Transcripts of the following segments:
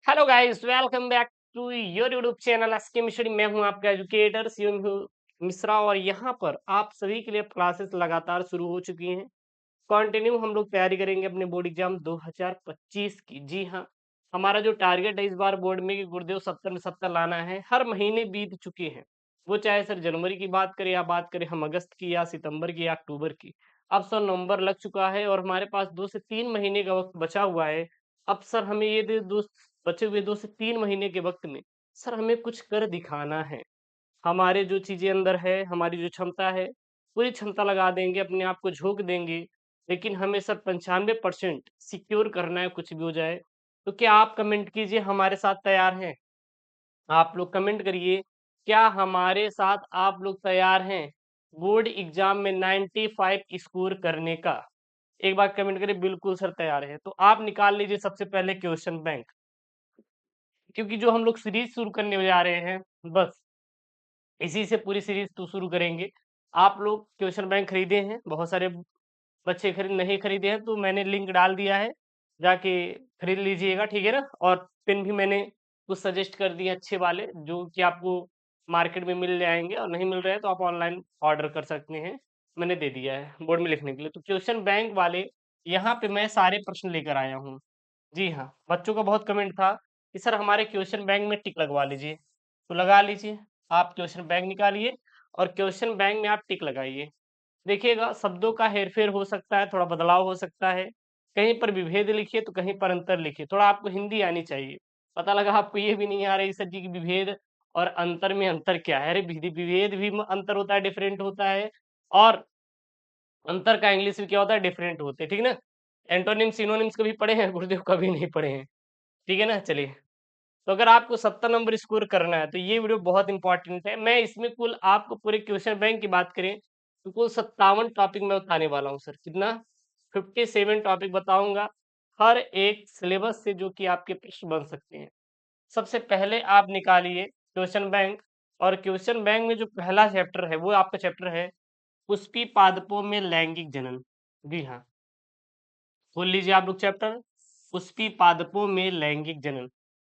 Hello guys, welcome back to your YouTube channel SK Mishri. मैं हूं आपका एजुकेटर शिवम मिश्रा और यहां पर आप सभी के लिए क्लासेस लगातार शुरू हो चुकी हैं। कंटिन्यू हम लोग तैयारी करेंगे अपने बोर्ड एग्जाम 2025 की। जी हाँ, हमारा जो टारगेट है इस बार बोर्ड में कि गुरुदेव 70 में 70 लाना है। हर महीने बीत चुके हैं, वो चाहे सर जनवरी की बात करें या बात करें हम अगस्त की या सितंबर की या अक्टूबर की। अब सर नवंबर लग चुका है और हमारे पास 2 से 3 महीने का वक्त बचा हुआ है। अब सर हमें ये दो बचे हुए 2 से 3 महीने के वक्त में सर हमें कुछ कर दिखाना है। हमारे जो चीज़ें अंदर है, हमारी जो क्षमता है, पूरी क्षमता लगा देंगे, अपने आप को झोंक देंगे, लेकिन हमें सर 95% सिक्योर करना है कुछ भी हो जाए। तो क्या आप कमेंट कीजिए हमारे साथ तैयार हैं? आप लोग कमेंट करिए, क्या हमारे साथ आप लोग तैयार हैं बोर्ड एग्जाम में 95 स्कोर करने का? एक बार कमेंट करिए, बिल्कुल सर तैयार है। तो आप निकाल लीजिए सबसे पहले क्वेश्चन बैंक, क्योंकि जो हम लोग सीरीज शुरू करने जा रहे हैं, बस इसी से पूरी सीरीज तो शुरू करेंगे। आप लोग क्वेश्चन बैंक खरीदे हैं, बहुत सारे बच्चे खरीद नहीं खरीदे हैं तो मैंने लिंक डाल दिया है, जाके खरीद लीजिएगा, ठीक है ना। और पेन भी मैंने कुछ सजेस्ट कर दिए अच्छे वाले, जो कि आपको मार्केट में मिल जाएंगे, और नहीं मिल रहे हैं तो आप ऑनलाइन ऑर्डर कर सकते हैं। मैंने दे दिया है बोर्ड में लिखने के लिए। तो क्वेश्चन बैंक वाले यहाँ पे मैं सारे प्रश्न लेकर आया हूँ। जी हाँ, बच्चों का बहुत कमेंट था कि सर हमारे क्वेश्चन बैंक में टिक लगवा लीजिए। तो लगा लीजिए, आप क्वेश्चन बैंक निकालिए और क्वेश्चन बैंक में आप टिक लगाइए। देखिएगा, शब्दों का हेरफेर हो सकता है, थोड़ा बदलाव हो सकता है। कहीं पर विभेद लिखिए तो कहीं पर अंतर लिखिए। थोड़ा आपको हिंदी आनी चाहिए। पता लगा आपको ये भी नहीं आ रही सर जी कि विभेद और अंतर में अंतर क्या है। अरे विभेद भी अंतर होता है, डिफरेंट होता है। और अंतर का इंग्लिश में क्या होता है, डिफरेंट होते हैं, ठीक ना। एंटोनिम सिनोनिम्स कभी पढ़े हैं? गुरुदेव कभी नहीं पढ़े हैं, ठीक है ना। चलिए, तो अगर आपको 70 नंबर स्कोर करना है तो ये वीडियो बहुत इंपॉर्टेंट है। मैं इसमें कुल आपको पूरे क्वेश्चन बैंक की बात करें तो कुल 57 टॉपिक मैं बताने वाला हूँ सर। कितना? 57 टॉपिक बताऊंगा, हर एक सिलेबस से, जो कि आपके प्रश्न बन सकते हैं। सबसे पहले आप निकालिए क्वेश्चन बैंक, और क्वेश्चन बैंक में जो पहला चैप्टर है वो आपका चैप्टर है पुष्पी पादपों में लैंगिक जनन। जी हाँ, खोल लीजिए आप लोग चैप्टर पुष्पी पादपों में लैंगिक जनन।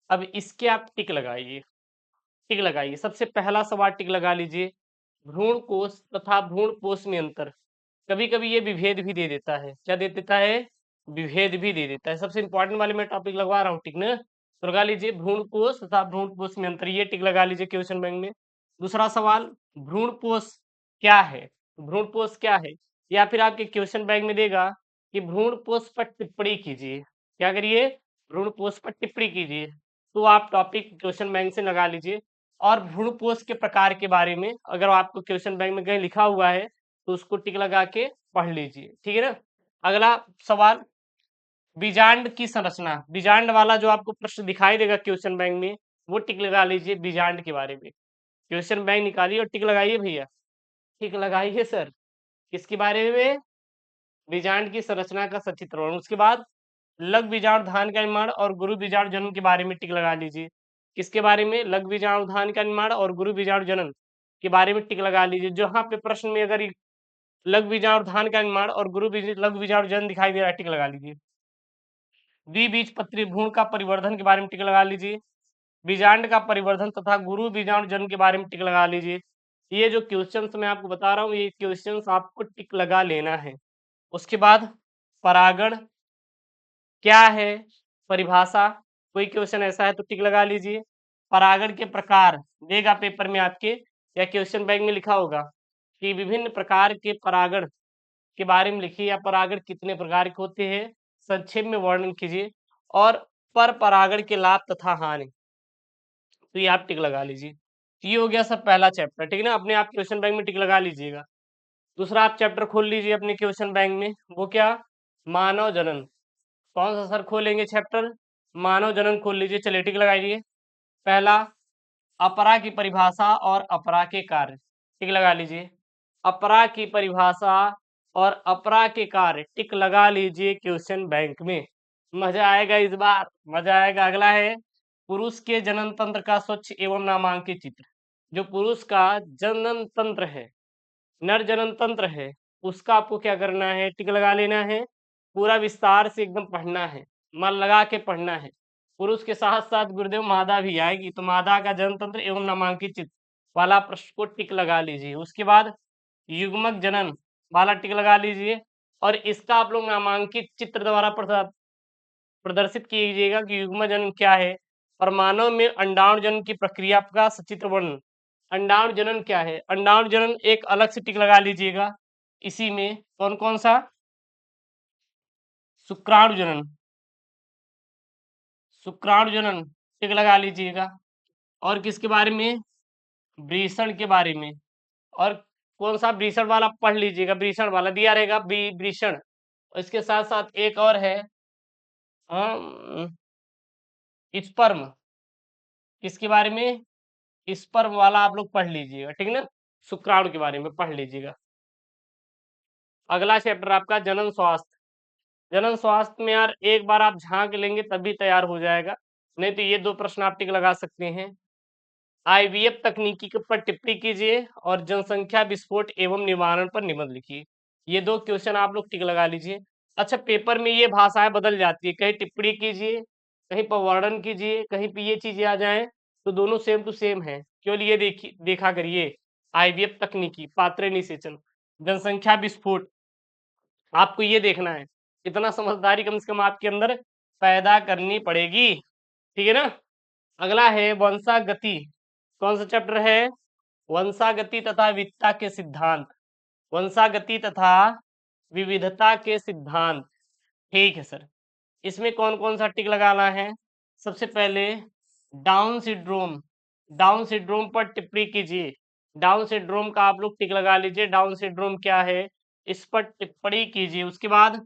अब इसके आप टिक लगाइए, टिक लगाइए। सबसे पहला सवाल टिक लगा लीजिए, भ्रूण कोश तथा भ्रूण कोश में अंतर। कभी कभी ये विभेद भी दे देता है। क्या दे देता है? विभेद भी दे देता है। सबसे इंपॉर्टेंट वाले मैं टॉपिक लगवा रहा हूँ, टिक ना। तो लगा लीजिए भ्रूण कोश तथा भ्रूण कोश में अंतर, ये टिक लगा लीजिए क्वेश्चन बैंक में। दूसरा सवाल, भ्रूण कोश क्या है? भ्रूण कोश क्या है? या फिर आपके क्वेश्चन बैंक में देगा कि भ्रूण कोश पर टिप्पणी कीजिए। क्या करिए? भ्रूण कोश पर टिप्पणी कीजिए। तो आप टॉपिक क्वेश्चन बैंक से लगा लीजिए। और भ्रूण कोश के प्रकार के बारे में अगर आपको क्वेश्चन बैंक में कहीं लिखा हुआ है तो उसको टिक लगा के पढ़ लीजिए, ठीक है ना। अगला सवाल, बीजांड की संरचना। बीजांड वाला जो आपको प्रश्न दिखाई देगा क्वेश्चन बैंक में, वो टिक लगा लीजिए बीजांड के बारे में। क्वेश्चन बैंक निकालिए और टिक लगाइए भैया, टिक लगाइए सर। किसके बारे में? बीजांड की संरचना का सचित्रण। उसके बाद लघु बीजाणु धान का निर्माण और गुरु बीजाणु जनन के बारे में टिक लगा लीजिए। किसके बारे में? लघु बीजाणु धान का निर्माण और गुरु बीजाणु जनन के बारे में टिक लगा लीजिए। जहां पे प्रश्न में अगर लघु बीजाणु धान का निर्माण और लघु बीजाणु जनन दिखाई दे रहा है, टिक लगा लीजिए। द्विबीजपत्री भ्रूण का परिवर्धन के बारे में टिक लगा लीजिए। बीजांड का परिवर्धन तथा गुरु बीजाणु जनन के बारे में टिक लगा लीजिए। ये जो क्वेश्चंस मैं आपको बता रहा हूँ, ये क्वेश्चंस आपको टिक लगा लेना है। उसके बाद परागण क्या है, परिभाषा। कोई क्वेश्चन ऐसा है तो टिक लगा लीजिए। परागण के प्रकार देगा पेपर में आपके, या क्वेश्चन बैंक में लिखा होगा कि विभिन्न प्रकार के परागण के बारे में लिखिए, या परागण कितने प्रकार के होते हैं संक्षेप में वर्णन कीजिए, और पर परागण के लाभ तथा हानि। तो ये आप टिक लगा लीजिए। तो ये हो गया सब पहला चैप्टर, ठीक है ना। अपने आप क्वेश्चन बैंक में टिक लगा लीजिएगा। दूसरा आप चैप्टर खोल लीजिए अपने क्वेश्चन बैंक में, वो क्या? मानव जनन। कौन सा सर खोलेंगे चैप्टर? मानव जनन खोल लीजिए। चलिए टिक लगाइए। पहला, अपरा की परिभाषा और अपरा के कार्य, टिक लगा लीजिए। अपरा की परिभाषा और अपरा के कार्य टिक लगा लीजिए क्वेश्चन बैंक में। मजा आएगा इस बार, मजा आएगा। अगला है पुरुष के जनन तंत्र का स्वच्छ एवं नामांकित चित्र। जो पुरुष का जनन तंत्र है, नर जनन तंत्र है, उसका आपको क्या करना है? टिक लगा लेना है। पूरा विस्तार से एकदम पढ़ना है, मन लगा के पढ़ना है। पुरुष के साथ साथ गुरुदेव मादा भी आएगी, तो मादा का जनतंत्र एवं नामांकित चित्र वाला प्रश्न को टिक लगा लीजिए। उसके बाद युग्मक जनन वाला टिक लगा लीजिए और इसका आप लोग नामांकित चित्र द्वारा प्रदर्शित कीजिएगा कि युग्म जनन क्या है और मानव में अंडाणु जनन की प्रक्रिया का सचित्र वर्णन। अंडाणु जनन क्या है? अंडाणु जनन एक अलग से टिक लगा लीजिएगा। इसी में कौन कौन सा? शुक्राणु जनन, शुक्राणु जनन टिक लगा लीजिएगा। और किसके बारे में? वृषण के बारे में। और कौन सा? वृषण वाला पढ़ लीजिएगा, वृषण वाला दिया रहेगा वृषण। और इसके साथ साथ एक और है स्पर्म, किसके बारे में? स्पर्म वाला आप लोग पढ़ लीजिएगा, ठीक ना। शुक्राणु के बारे में पढ़ लीजिएगा। अगला चैप्टर आपका जनन स्वास्थ्य। जनन स्वास्थ्य में यार एक बार आप झांक लेंगे तभी तैयार हो जाएगा, नहीं तो ये 2 प्रश्न आप टिक लगा सकते हैं। आईवीएफ तकनीकी के पर टिप्पणी कीजिए और जनसंख्या विस्फोट एवं निवारण पर निबंध लिखिए। ये 2 क्वेश्चन आप लोग टिक लगा लीजिए। अच्छा, पेपर में ये भाषाएं बदल जाती है, कहीं टिप्पणी कीजिए, कहीं पर वर्णन कीजिए, कहीं पे ये चीजें आ जाएं, तो दोनों सेम टू सेम है। केवल ये देखा करिए, आईवीएफ तकनीकी, पात्र निषेचन, जनसंख्या विस्फोट, आपको ये देखना है। इतना समझदारी कम से कम आपके अंदर पैदा करनी पड़ेगी, ठीक है ना। अगला है वंशागति। कौन सा चैप्टर है? वंशागति तथा विविधता के सिद्धांत। वंशागति तथा विविधता के सिद्धांत, ठीक है सर। इसमें कौन कौन सा टिक लगाना है? सबसे पहले डाउन सिंड्रोम, डाउन सिंड्रोम पर टिप्पणी कीजिए। डाउन सिंड्रोम का आप लोग टिक लगा लीजिए, डाउन सिंड्रोम क्या है इस पर टिप्पणी कीजिए। उसके बाद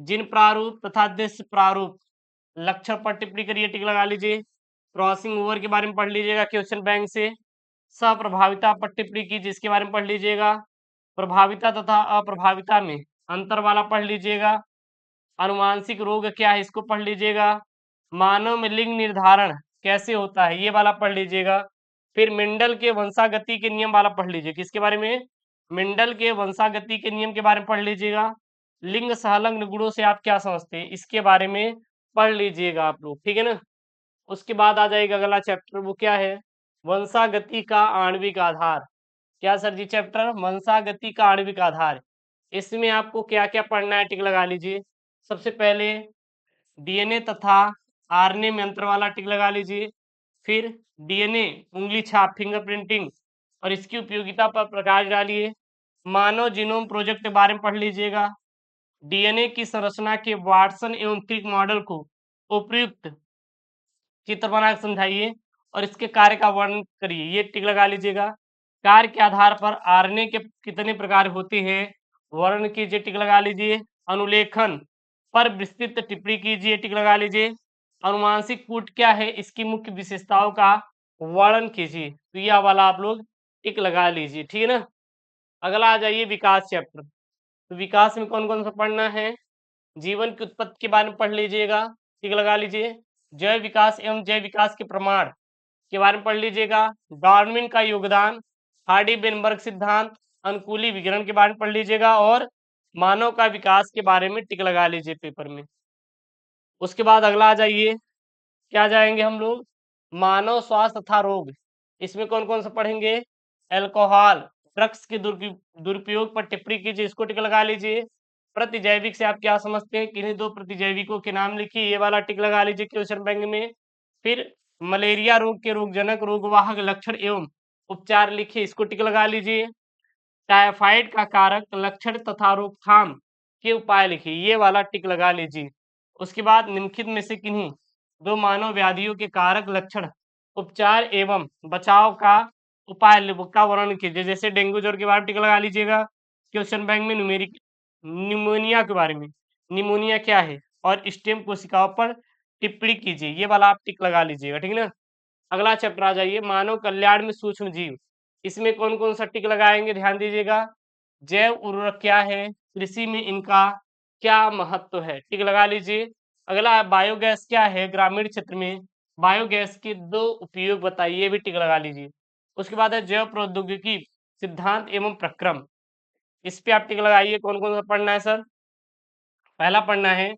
जिन प्रारूप तथा दृश्य प्रारूप लक्षण पर टिप्पणी करिए, टिक लगा लीजिए। क्रॉसिंग ओवर के बारे में पढ़ लीजिएगा क्वेश्चन बैंक से। सप्रभाविता पर टिप्पणी कीजिए, इसके बारे में पढ़ लीजिएगा। प्रभाविता तथा अप्रभाविता में अंतर वाला पढ़ लीजिएगा। अनुवांशिक रोग क्या है, इसको पढ़ लीजिएगा। मानव में लिंग निर्धारण कैसे होता है, ये वाला पढ़ लीजिएगा। फिर मेंडल के वंशागति के नियम वाला पढ़ लीजिए। किसके बारे में? मेंडल के वंशागति के नियम के बारे में पढ़ लीजिएगा। लिंग सहलग्न गुणों से आप क्या समझते हैं, इसके बारे में पढ़ लीजिएगा आप लोग, ठीक है ना। उसके बाद आ जाएगा अगला चैप्टर, वो क्या है? वंशागति का आणविक आधार। क्या सर जी? चैप्टर वंशागति का आणविक आधार। इसमें आपको क्या क्या पढ़ना है, टिक लगा लीजिए। सबसे पहले डीएनए तथा आरएनए में अंतर वाला टिक लगा लीजिए। फिर डीएनए उंगली छाप फिंगरप्रिंटिंग और इसकी उपयोगिता पर प्रकाश डालिए। मानव जीनोम प्रोजेक्ट के बारे में पढ़ लीजिएगा। डीएनए की संरचना के वाटसन एवं क्रिक मॉडल को उपयुक्त चित्र बना के समझाइए और इसके कार्य का वर्णन करिए, ये टिक लगा लीजिएगा। कार्य के आधार पर आरएनए के कितने प्रकार होते हैं, वर्णन कीजिए, टिक लगा लीजिए। अनुलेखन पर विस्तृत टिप्पणी कीजिए, टिक लगा लीजिए। अनुवांशिक कूट क्या है, इसकी मुख्य विशेषताओं का वर्णन कीजिए, तो यह वाला आप लोग टिक लगा लीजिए, ठीक है ना। अगला आ जाइए विकास चैप्टर। तो विकास में कौन कौन सा पढ़ना है? जीवन की उत्पत्ति के बारे में पढ़ लीजिएगा, टिक लगा लीजिए। जैव विकास एवं जैव विकास के प्रमाण के बारे में पढ़ लीजिएगा। डार्विन का योगदान, हार्डी-वेनबर्ग सिद्धांत, अनुकूली विकिरण के बारे में पढ़ लीजिएगा और मानव का विकास के बारे में टिक लगा लीजिए पेपर में। उसके बाद अगला आ जाइए, क्या जाएंगे हम लोग? मानव स्वास्थ्य तथा रोग। इसमें कौन कौन सा पढ़ेंगे? अल्कोहल, ड्रग्स के दुरुपयोग पर टिप्पणी कीजिए, इसको टिक लगा लीजिए। प्रतिजैविक से आप क्या समझते हैं, किन्हीं 2 प्रतिजैविकों के नाम लिखिए, ये वाला टिक लगा लीजिए क्वेश्चन बैंक में। फिर मलेरिया रोग के रोगजनक रोगवाहक लक्षण एवं उपचार लिखिए, इसको टिक लगा लीजिए। टाइफाइड का कारक लक्षण तथा रोकथाम के उपाय लिखिए, ये वाला टिक लगा लीजिए। उसके बाद निम्नलिखित में से किन्हीं 2 मानव व्याधियों के कारक लक्षण उपचार एवं बचाव का उपाय का वर्णन कीजिए। जैसे डेंगू ज्वर के बारे में टिक लगा लीजिएगा क्वेश्चन बैंक में। न्यूमेरिक निमोनिया के बारे में, निमोनिया क्या है और स्टेम कोशिकाओं पर टिप्पणी कीजिए, ये वाला आप टिक लगा लीजिएगा, ठीक है ना। अगला चैप्टर आ जाइए, मानव कल्याण में सूक्ष्म जीव। इसमें कौन कौन सा टिक लगाएंगे, ध्यान दीजिएगा। जैव उर्वरक क्या है, कृषि में इनका क्या महत्व है, टिक लगा लीजिए। अगला बायोगैस क्या है, ग्रामीण क्षेत्र में बायोगैस के 2 उपयोग बताइए, ये भी टिक लगा लीजिए। उसके बाद है जैव प्रौद्योगिकी सिद्धांत एवं प्रक्रम, इस पे आप टिक लगाइए। कौन कौन सा पढ़ना है सर? पहला पढ़ना है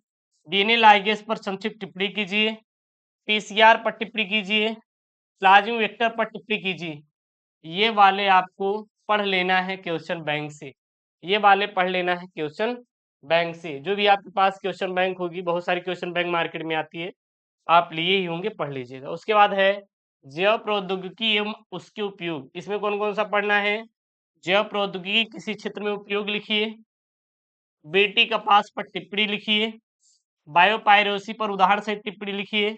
डीएनए लाइगेज पर संक्षिप्त टिप्पणी कीजिए। पीसीआर पर टिप्पणी कीजिए, प्लाज्मा वेक्टर पर टिप्पणी कीजिए। ये वाले आपको पढ़ लेना है क्वेश्चन बैंक से, ये वाले पढ़ लेना है क्वेश्चन बैंक से। जो भी आपके पास क्वेश्चन बैंक होगी, बहुत सारी क्वेश्चन बैंक मार्केट में आती है, आप लिए ही होंगे, पढ़ लीजिएगा। उसके बाद है जैव प्रौद्योगिकी एवं उसके उपयोग। इसमें कौन कौन सा पढ़ना है? जैव प्रौद्योगिकी किसी क्षेत्र में उपयोग लिखिए, बेटी कपास पर टिप्पणी लिखिए, बायोपायरेसी पर उदाहरण सहित टिप्पणी लिखिए,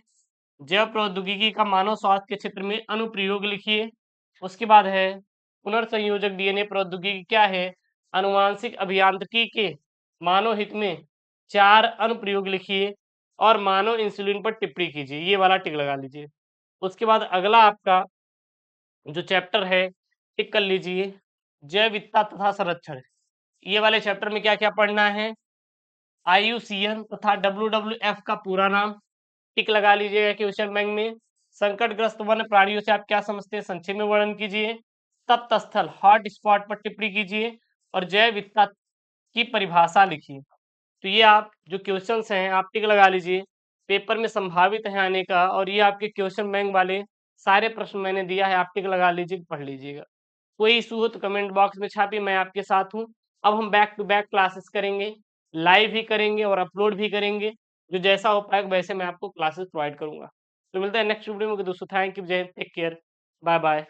जैव प्रौद्योगिकी का मानव स्वास्थ्य के क्षेत्र में अनुप्रयोग लिखिए। उसके बाद है पुनर्संयोजक डीएनए प्रौद्योगिकी क्या है? आनुवांशिक अभियांत्रिकी के मानव हित में 4 अनुप्रयोग लिखिए और मानव इंसुलिन पर टिप्पणी कीजिए। ये वाला टिक लगा लीजिए। उसके बाद अगला आपका जो चैप्टर है, टिक कर लीजिए, जैव विविधता तथा संरक्षण। ये वाले चैप्टर में क्या क्या पढ़ना है? IUCN तथा WWF का पूरा नाम, टिक लगा लीजिएगा क्वेश्चन बैंक में। संकटग्रस्त वन्य प्राणियों से आप क्या समझते हैं, संक्षेप में वर्णन कीजिए। तप्त स्थल हॉट स्पॉट पर टिप्पणी कीजिए और जैव विविधता की परिभाषा लिखिए। तो ये आप जो क्वेश्चंस हैं आप टिक लगा लीजिए, पेपर में संभावित है आने का, और ये आपके क्वेश्चन बैंक वाले सारे प्रश्न मैंने दिया है, आप टिक लगा लीजिए, पढ़ लीजिएगा। कोई इशू हो तो कमेंट बॉक्स में छापिए, मैं आपके साथ हूँ। अब हम बैक टू बैक क्लासेस करेंगे, लाइव भी करेंगे और अपलोड भी करेंगे। जो जैसा हो पाएगा वैसे मैं आपको क्लासेस प्रोवाइड करूंगा। तो मिलता है नेक्स्ट वीडियो में दोस्तों। थैंक यू, जय हिंद, टेक केयर, बाय बाय।